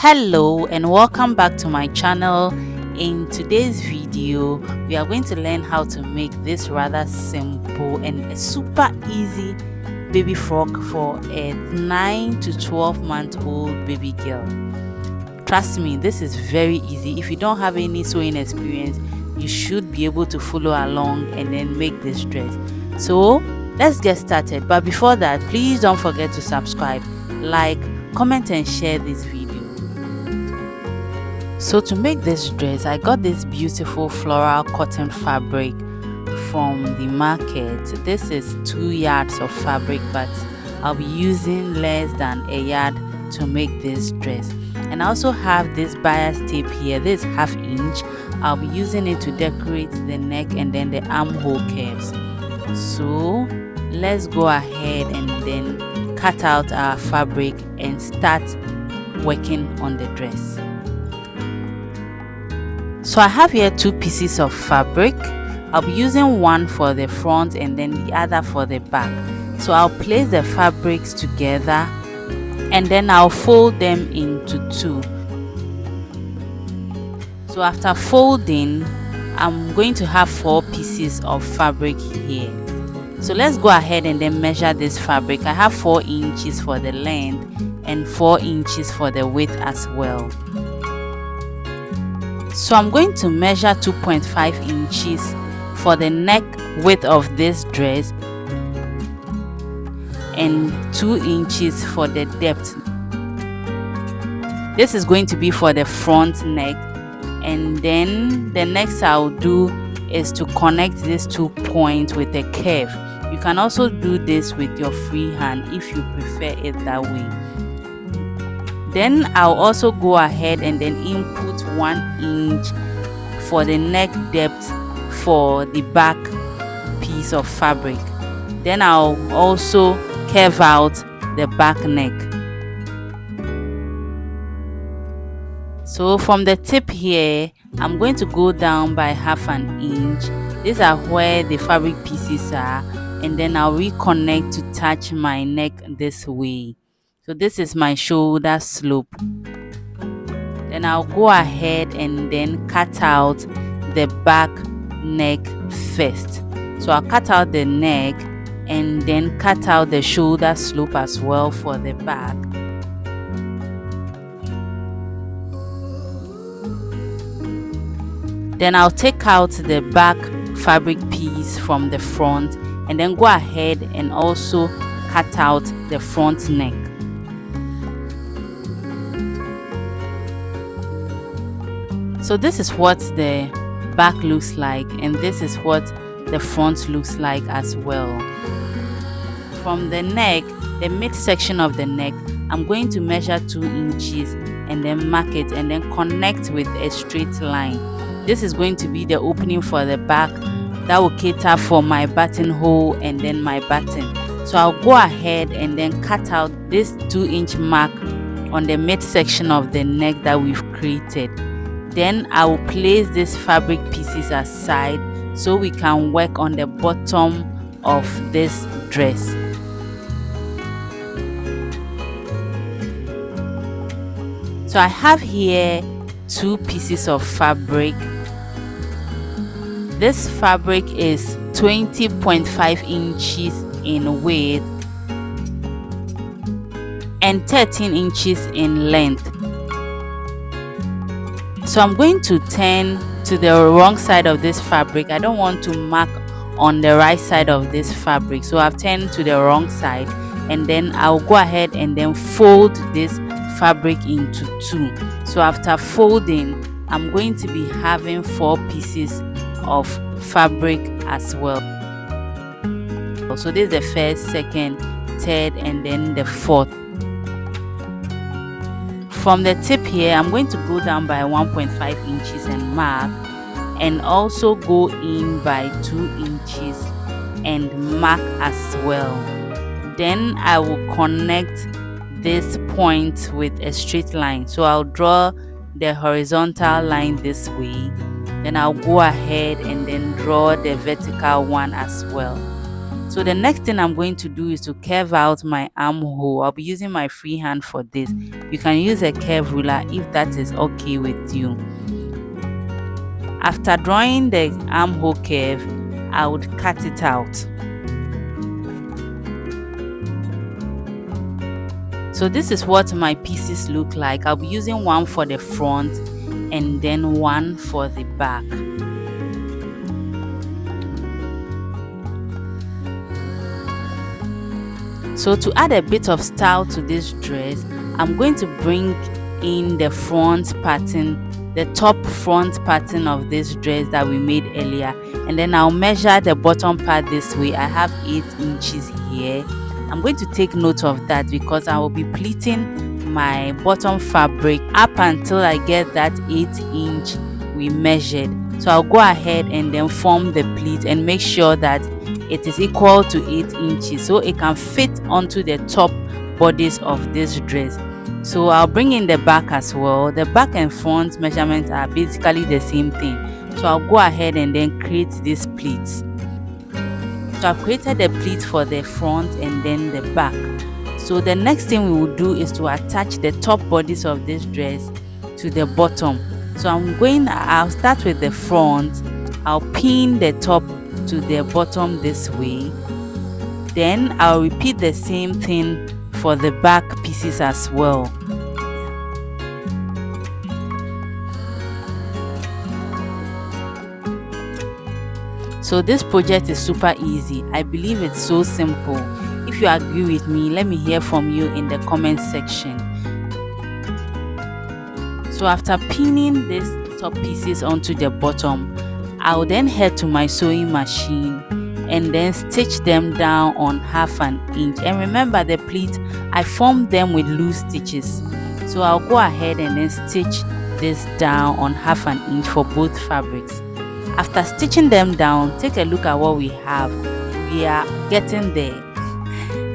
Hello and welcome back to my channel. In today's video we are going to learn how to make this rather simple and a super easy baby frock for a 9 to 12-month old baby girl. Trust me, this is very easy. If you don't have any sewing experience, you should be able to follow along and then make this dress. So let's get started, but before that, please don't forget to subscribe, like, comment and share this video. So to make this dress, I got this beautiful floral cotton fabric from the market. This is 2 yards of fabric, but I'll be using less than a yard to make this dress. And I also have this bias tape here. This 1/2 inch. I'll be using it to decorate the neck and then the armhole curves. So let's go ahead and then cut out our fabric and start working on the dress. So I have here 2 pieces of fabric. I'll be using one for the front and then the other for the back. So I'll place the fabrics together and then I'll fold them into 2. So after folding, I'm going to have 4 pieces of fabric here. So let's go ahead and then measure this fabric. I have 4 inches for the length and 4 inches for the width as well. So I'm going to measure 2.5 inches for the neck width of this dress and 2 inches for the depth. This is going to be for the front neck, and then the next I'll do is to connect these 2 points with a curve. You can also do this with your free hand if you prefer it that way. Then I'll also go ahead and then input 1 inch for the neck depth for the back piece of fabric. Then I'll also curve out the back neck. So from the tip here, I'm going to go down by 1/2 inch. These are where the fabric pieces are, and then I'll reconnect to touch my neck this way. So this is my shoulder slope. Then I'll go ahead and then cut out the back neck first. So I'll cut out the neck and then cut out the shoulder slope as well for the back. Then I'll take out the back fabric piece from the front and then go ahead and also cut out the front neck. So this is what the back looks like, and this is what the front looks like as well. From the neck, the midsection of the neck, I'm going to measure 2 inches and then mark it and then connect with a straight line. This is going to be the opening for the back that will cater for my buttonhole and then my button. So I'll go ahead and then cut out this 2-inch mark on the midsection of the neck that we've created. Then I will place these fabric pieces aside so we can work on the bottom of this dress. So I have here 2 pieces of fabric. This fabric is 20.5 inches in width and 13 inches in length. So I'm going to turn to the wrong side of this fabric. I don't want to mark on the right side of this fabric, so I've turned to the wrong side, and then I'll go ahead and then fold this fabric into 2. So after folding, I'm going to be having 4 pieces of fabric as well. So this is the first, second, third and then the 4th. From the tip here, I'm going to go down by 1.5 inches and mark, and also go in by 2 inches and mark as well. Then I will connect this point with a straight line. So I'll draw the horizontal line this way. Then I'll go ahead and then draw the vertical one as well. So the next thing I'm going to do is to curve out my armhole. I'll be using my free hand for this. You can use a curve ruler if that is okay with you. After drawing the armhole curve, I would cut it out. So this is what my pieces look like. I'll be using one for the front and then one for the back. So to add a bit of style to this dress, I'm going to bring in the front pattern, the top front pattern of this dress that we made earlier, and then I'll measure the bottom part this way. I have 8 inches here. I'm going to take note of that because I will be pleating my bottom fabric up until I get that 8-inch we measured. So I'll go ahead and then form the pleat and make sure that it is equal to 8 inches so it can fit onto the top bodice of this dress. So I'll bring in the back as well. The back and front measurements are basically the same thing. So I'll go ahead and then create these pleats. So I've created the pleat for the front and then the back. So the next thing we will do is to attach the top bodice of this dress to the bottom. So I'll start with the front. I'll pin the top to the bottom this way. Then I'll repeat the same thing for the back pieces as well. So this project is super easy. I believe it's so simple. If you agree with me, let me hear from you in the comment section. So after pinning these top pieces onto the bottom, I'll then head to my sewing machine and then stitch them down on 1/2 inch. And remember the pleat, I formed them with loose stitches. So I'll go ahead and then stitch this down on 1/2 inch for both fabrics. After stitching them down, take a look at what we have. We are getting there.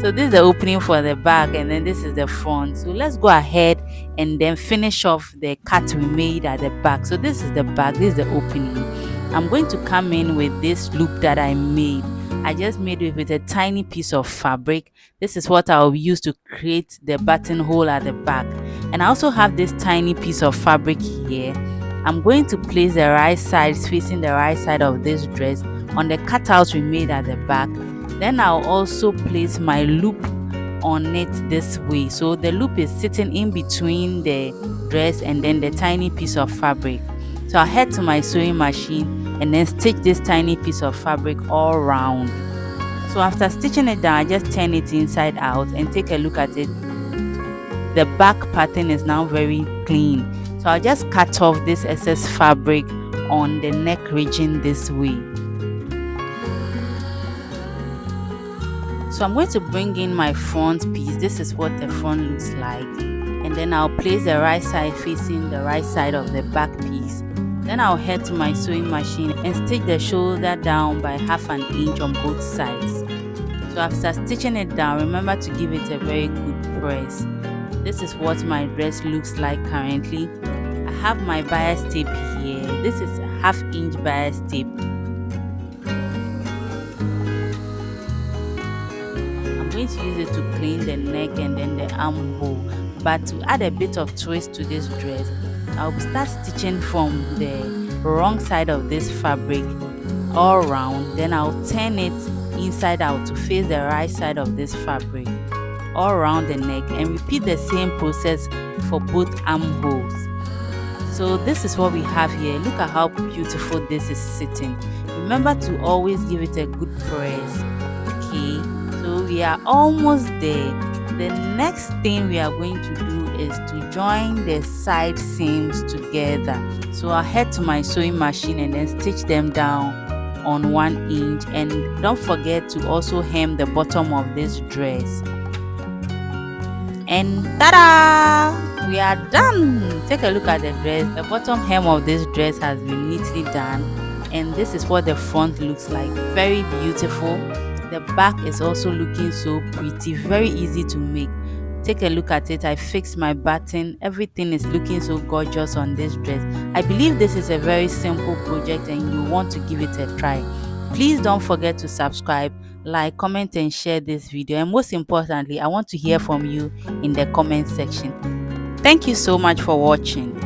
So this is the opening for the back and then this is the front. So let's go ahead and then finish off the cut we made at the back. So this is the back, this is the opening. I'm going to come in with this loop that I made. I just made it with a tiny piece of fabric. This is what I'll use to create the buttonhole at the back. And I also have this tiny piece of fabric here. I'm going to place the right side facing the right side of this dress on the cutouts we made at the back. Then I'll also place my loop on it this way. So the loop is sitting in between the dress and then the tiny piece of fabric. So I'll head to my sewing machine and then stitch this tiny piece of fabric all around. So after stitching it down, I just turn it inside out and take a look at it. The back pattern is now very clean. So I'll just cut off this excess fabric on the neck region this way. So I'm going to bring in my front piece. This is what the front looks like. And then I'll place the right side facing the right side of the back piece. Then I'll head to my sewing machine and stitch the shoulder down by 1/2 inch on both sides. So after stitching it down, remember to give it a very good press. This is what my dress looks like currently. I have my bias tape here. This is a 1/2 inch bias tape. I'm going to use it to clean the neck and then the armhole. But to add a bit of twist to this dress, I'll start stitching from the wrong side of this fabric all around. Then I'll turn it inside out to face the right side of this fabric all around the neck and repeat the same process for both armholes. So this is what we have here. Look at how beautiful this is sitting. Remember to always give it a good press. Okay, so we are almost there. The next thing we are going to do is to join the side seams together. So I'll head to my sewing machine and then stitch them down on 1 inch, and don't forget to also hem the bottom of this dress. And ta-da! We are done. Take a look at the dress. The bottom hem of this dress has been neatly done, and this is what the front looks like. Very beautiful. The back is also looking so pretty, very easy to make. Take a look at it. I fixed my button. Everything is looking so gorgeous on this dress. I believe this is a very simple project and you want to give it a try. Please don't forget to subscribe, like, comment, and share this video. And most importantly, I want to hear from you in the comment section. Thank you so much for watching.